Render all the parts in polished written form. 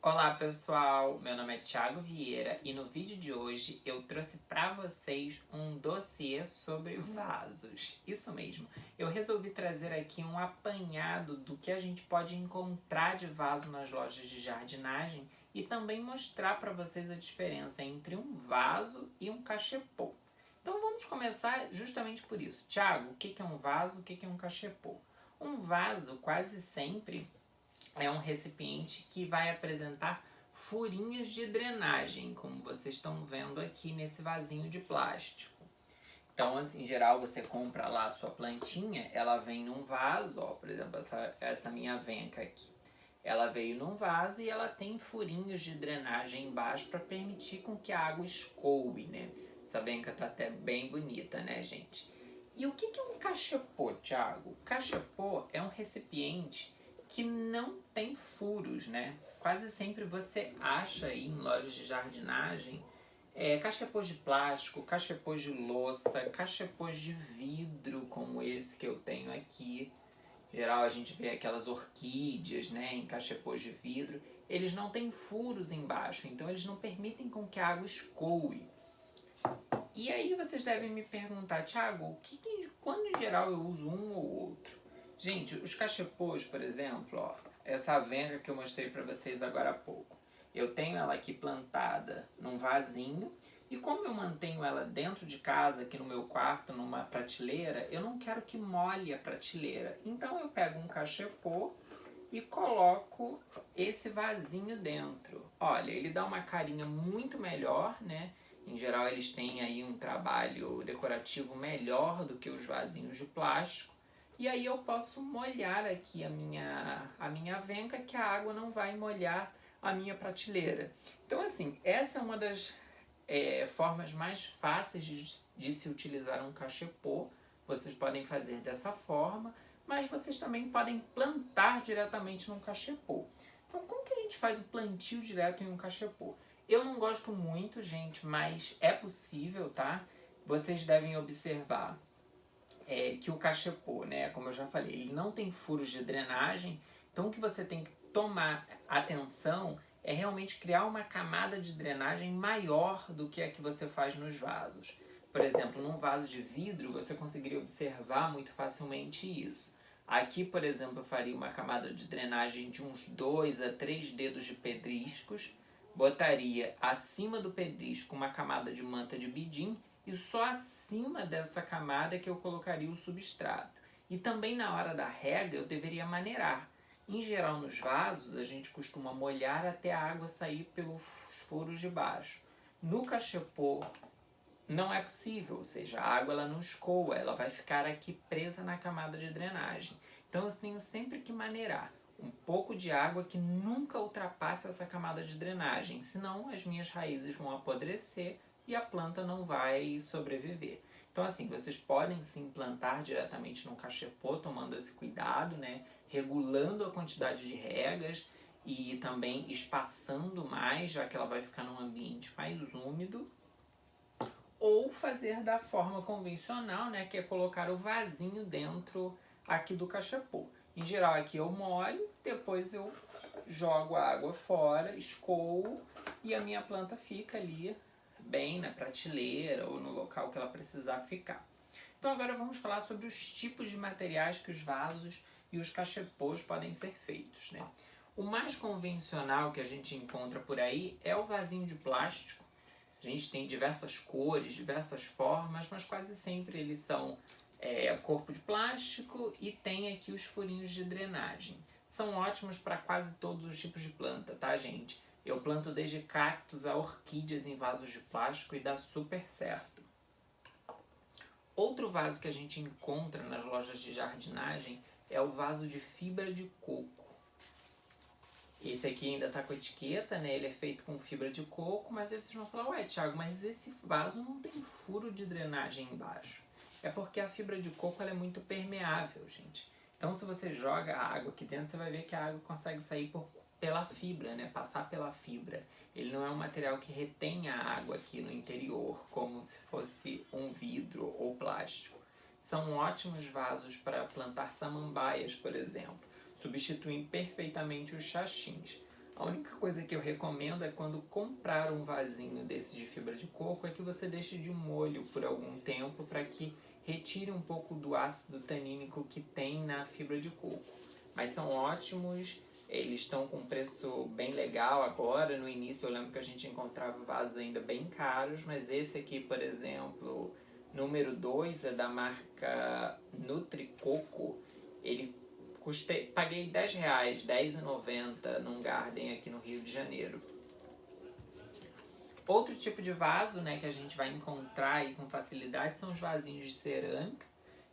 Olá pessoal, meu nome é Thiago Vieira e no vídeo de hoje eu trouxe para vocês um dossiê sobre vasos. Isso mesmo, eu resolvi trazer aqui um apanhado do que a gente pode encontrar de vaso nas lojas de jardinagem e também mostrar para vocês a diferença entre um vaso e um cachepô. Então vamos começar justamente por isso. Thiago, o que é um vaso, o que é um cachepô? Um vaso quase sempre é um recipiente que vai apresentar furinhos de drenagem, como vocês estão vendo aqui nesse vasinho de plástico. Então, assim, em geral, você compra lá a sua plantinha, ela vem num vaso, ó, por exemplo, essa minha venca aqui. Ela veio num vaso e ela tem furinhos de drenagem embaixo para permitir com que a água escoe, né? Essa venca tá até bem bonita, né, gente? E o que é um cachepô, Thiago? Cachepô é um recipiente que não tem furos, né? Quase sempre você acha aí em lojas de jardinagem cachepôs de plástico, cachepôs de louça, cachepôs de vidro, como esse que eu tenho aqui. Em geral a gente vê aquelas orquídeas, né, em cachepôs de vidro. Eles não têm furos embaixo, então eles não permitem com que a água escoe. E aí vocês devem me perguntar, Thiago, quando em geral eu uso um ou outro? Gente, os cachepôs, por exemplo, ó, essa venga que eu mostrei para vocês agora há pouco. Eu tenho ela aqui plantada num vasinho e como eu mantenho ela dentro de casa, aqui no meu quarto, numa prateleira, eu não quero que molhe a prateleira. Então eu pego um cachepô e coloco esse vasinho dentro. Olha, ele dá uma carinha muito melhor, né? Em geral eles têm aí um trabalho decorativo melhor do que os vasinhos de plástico. E aí eu posso molhar aqui a minha venca, que a água não vai molhar a minha prateleira. Então assim, essa é uma das formas mais fáceis de se utilizar um cachepô. Vocês podem fazer dessa forma, mas vocês também podem plantar diretamente num cachepô. Então como que a gente faz o plantio direto em um cachepô? Eu não gosto muito, gente, mas é possível, tá? Vocês devem observar que o cachepô, né, como eu já falei, ele não tem furos de drenagem, então o que você tem que tomar atenção é realmente criar uma camada de drenagem maior do que a que você faz nos vasos. Por exemplo, num vaso de vidro você conseguiria observar muito facilmente isso. Aqui, por exemplo, eu faria uma camada de drenagem de uns 2 a 3 dedos de pedriscos, botaria acima do pedrisco uma camada de manta de bidim e só acima dessa camada que eu colocaria o substrato. E também na hora da rega eu deveria maneirar. Em geral nos vasos a gente costuma molhar até a água sair pelos furos de baixo. No cachepô não é possível, ou seja, a água ela não escoa, ela vai ficar aqui presa na camada de drenagem. Então eu tenho sempre que maneirar um pouco de água que nunca ultrapasse essa camada de drenagem, senão as minhas raízes vão apodrecer e a planta não vai sobreviver. Então assim, vocês podem sim plantar diretamente no cachepô, tomando esse cuidado, né? Regulando a quantidade de regas e também espaçando mais, já que ela vai ficar num ambiente mais úmido, ou fazer da forma convencional, né, que é colocar o vasinho dentro aqui do cachepô. Em geral aqui eu molho, depois eu jogo a água fora, escoo e a minha planta fica ali bem na prateleira ou no local que ela precisar ficar. Então agora vamos falar sobre os tipos de materiais que os vasos e os cachepôs podem ser feitos, né? O mais convencional que a gente encontra por aí é o vasinho de plástico. A gente tem diversas cores, diversas formas, mas quase sempre eles são corpo de plástico e tem aqui os furinhos de drenagem. São ótimos para quase todos os tipos de planta, tá, gente? Eu planto desde cactos a orquídeas em vasos de plástico e dá super certo. Outro vaso que a gente encontra nas lojas de jardinagem é o vaso de fibra de coco. Esse aqui ainda tá com etiqueta, né? Ele é feito com fibra de coco, mas aí vocês vão falar, ué, Thiago, mas esse vaso não tem furo de drenagem embaixo. É porque a fibra de coco ela é muito permeável, gente. Então se você joga a água aqui dentro, você vai ver que a água consegue sair pela fibra, né? Passar pela fibra. Ele não é um material que retém a água aqui no interior, como se fosse um vidro ou plástico. São ótimos vasos para plantar samambaias, por exemplo, substituindo perfeitamente os xaxins. A única coisa que eu recomendo é quando comprar um vasinho desse de fibra de coco, é que você deixe de molho por algum tempo para que retire um pouco do ácido tanínico que tem na fibra de coco. Mas são ótimos, eles estão com um preço bem legal agora. No início eu lembro que a gente encontrava vasos ainda bem caros, mas esse aqui, por exemplo, número 2 é da marca Nutricoco. Ele paguei R$10, R$10,90 num Garden aqui no Rio de Janeiro. Outro tipo de vaso, né, que a gente vai encontrar aí com facilidade são os vasinhos de cerâmica.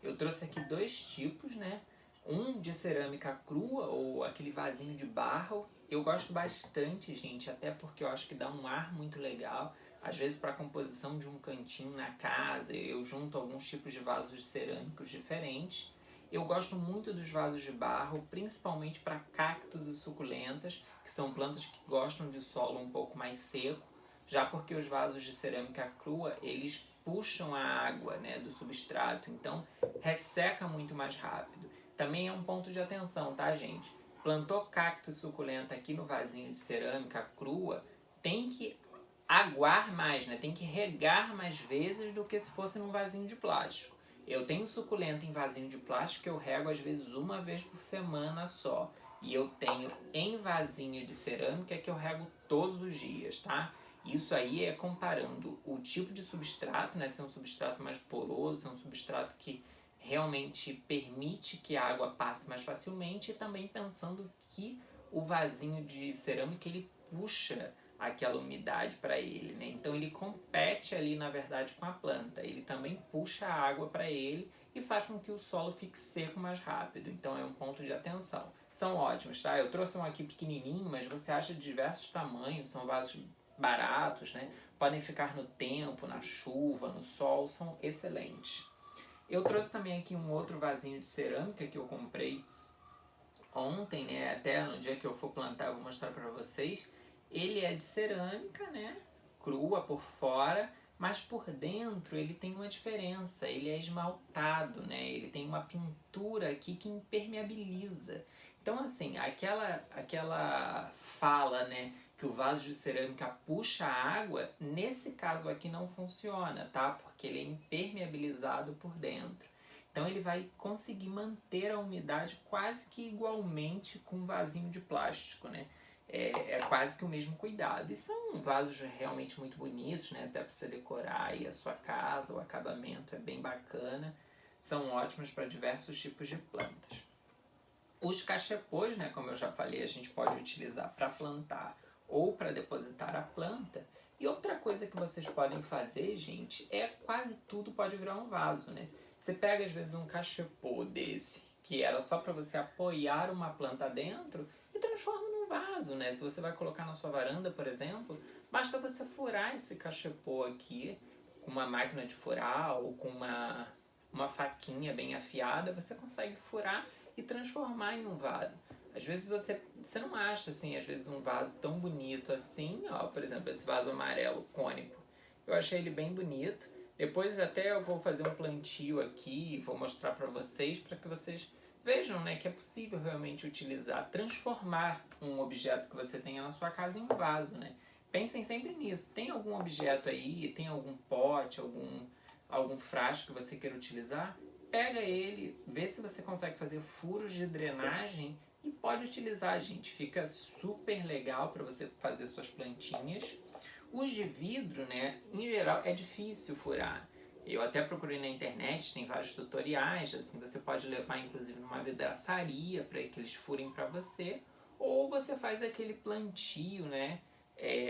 Eu trouxe aqui dois tipos, né? Um de cerâmica crua, ou aquele vasinho de barro. Eu gosto bastante, gente, até porque eu acho que dá um ar muito legal. Às vezes, para a composição de um cantinho na casa, eu junto alguns tipos de vasos cerâmicos diferentes. Eu gosto muito dos vasos de barro, principalmente para cactos e suculentas, que são plantas que gostam de solo um pouco mais seco, já porque os vasos de cerâmica crua, eles puxam a água, né, do substrato, então resseca muito mais rápido. Também é um ponto de atenção, tá, gente? Plantou cacto e suculenta aqui no vasinho de cerâmica crua, tem que aguar mais, né? Tem que regar mais vezes do que se fosse num vasinho de plástico. Eu tenho suculenta em vasinho de plástico que eu rego às vezes uma vez por semana só. E eu tenho em vasinho de cerâmica que eu rego todos os dias, tá? Isso aí é comparando o tipo de substrato, né? Se é um substrato mais poroso, se é um substrato que realmente permite que a água passe mais facilmente, e também pensando que o vasinho de cerâmica ele puxa aquela umidade para ele, né? Então ele compete ali, na verdade, com a planta. Ele também puxa a água para ele e faz com que o solo fique seco mais rápido. Então é um ponto de atenção. São ótimos, tá? Eu trouxe um aqui pequenininho, mas você acha de diversos tamanhos. São vasos baratos, né? Podem ficar no tempo, na chuva, no sol, são excelentes. Eu trouxe também aqui um outro vasinho de cerâmica que eu comprei ontem, né? Até no dia que eu for plantar eu vou mostrar para vocês. Ele é de cerâmica, né? Crua por fora, mas por dentro ele tem uma diferença. Ele é esmaltado, né? Ele tem uma pintura aqui que impermeabiliza. Então, assim, aquela fala, né, que o vaso de cerâmica puxa a água, nesse caso aqui não funciona, tá? Porque ele é impermeabilizado por dentro. Então ele vai conseguir manter a umidade quase que igualmente com um vasinho de plástico, né? É quase que o mesmo cuidado. E são vasos realmente muito bonitos, né? Até para você decorar aí a sua casa, o acabamento é bem bacana. São ótimos para diversos tipos de plantas. Os cachepôs, né, como eu já falei, a gente pode utilizar para plantar ou para depositar a planta. E outra coisa que vocês podem fazer, gente, é quase tudo pode virar um vaso, né? Você pega às vezes um cachepô desse, que era só para você apoiar uma planta dentro, e transforma num vaso, né? Se você vai colocar na sua varanda, por exemplo, basta você furar esse cachepô aqui com uma máquina de furar ou com uma faquinha bem afiada, você consegue furar e transformar em um vaso. Às vezes você não acha, assim, às vezes um vaso tão bonito assim, ó, por exemplo, esse vaso amarelo cônico. Eu achei ele bem bonito. Depois até eu vou fazer um plantio aqui e vou mostrar para que vocês vejam, né, que é possível realmente utilizar, transformar um objeto que você tenha na sua casa em um vaso, né? Pensem sempre nisso. Tem algum objeto aí, tem algum pote, algum frasco que você queira utilizar? Pega ele, vê se você consegue fazer furos de drenagem e pode utilizar, gente. Fica super legal para você fazer suas plantinhas. Os de vidro, né, em geral é difícil furar. Eu até procurei na internet, tem vários tutoriais, assim, você pode levar inclusive numa vidraçaria para que eles furem para você, ou você faz aquele plantio, né,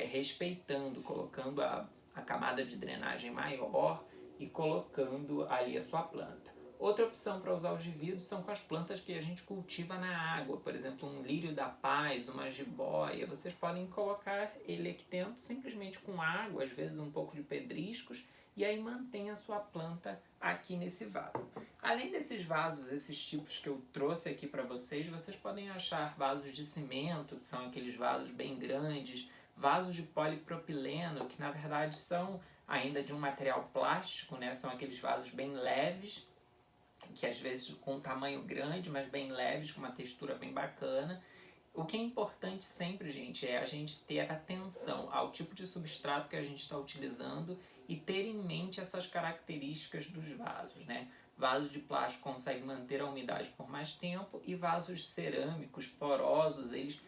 respeitando, colocando a camada de drenagem maior e colocando ali a sua planta. Outra opção para usar os de vidro são com as plantas que a gente cultiva na água, por exemplo, um lírio da paz, uma jiboia. Vocês podem colocar ele aqui dentro simplesmente com água, às vezes um pouco de pedriscos, e aí mantém a sua planta aqui nesse vaso. Além desses vasos, esses tipos que eu trouxe aqui para vocês podem achar vasos de cimento, que são aqueles vasos bem grandes, vasos de polipropileno, que na verdade são ainda de um material plástico, né? São aqueles vasos bem leves, que às vezes com um tamanho grande, mas bem leves, com uma textura bem bacana. O que é importante sempre, gente, é a gente ter atenção ao tipo de substrato que a gente está utilizando e ter em mente essas características dos vasos, né? Vasos de plástico conseguem manter a umidade por mais tempo e vasos cerâmicos, porosos, eles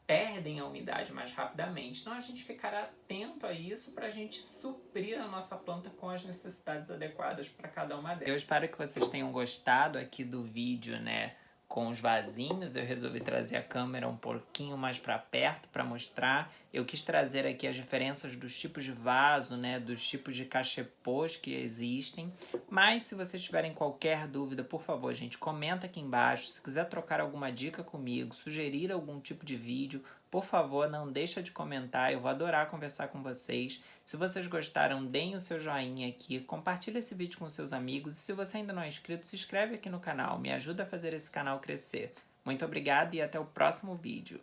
perdem a umidade mais rapidamente. Então a gente ficará atento a isso para a gente suprir a nossa planta com as necessidades adequadas para cada uma delas. Eu espero que vocês tenham gostado aqui do vídeo, né? Com os vasinhos, eu resolvi trazer a câmera um pouquinho mais para perto para mostrar. Eu quis trazer aqui as diferenças dos tipos de vaso, né, dos tipos de cachepôs que existem. Mas se vocês tiverem qualquer dúvida, por favor, gente, comenta aqui embaixo. Se quiser trocar alguma dica comigo, sugerir algum tipo de vídeo, por favor, não deixa de comentar. Eu vou adorar conversar com vocês. Se vocês gostaram, deem o seu joinha aqui, compartilhe esse vídeo com seus amigos e se você ainda não é inscrito, se inscreve aqui no canal, me ajuda a fazer esse canal crescer. Muito obrigado e até o próximo vídeo.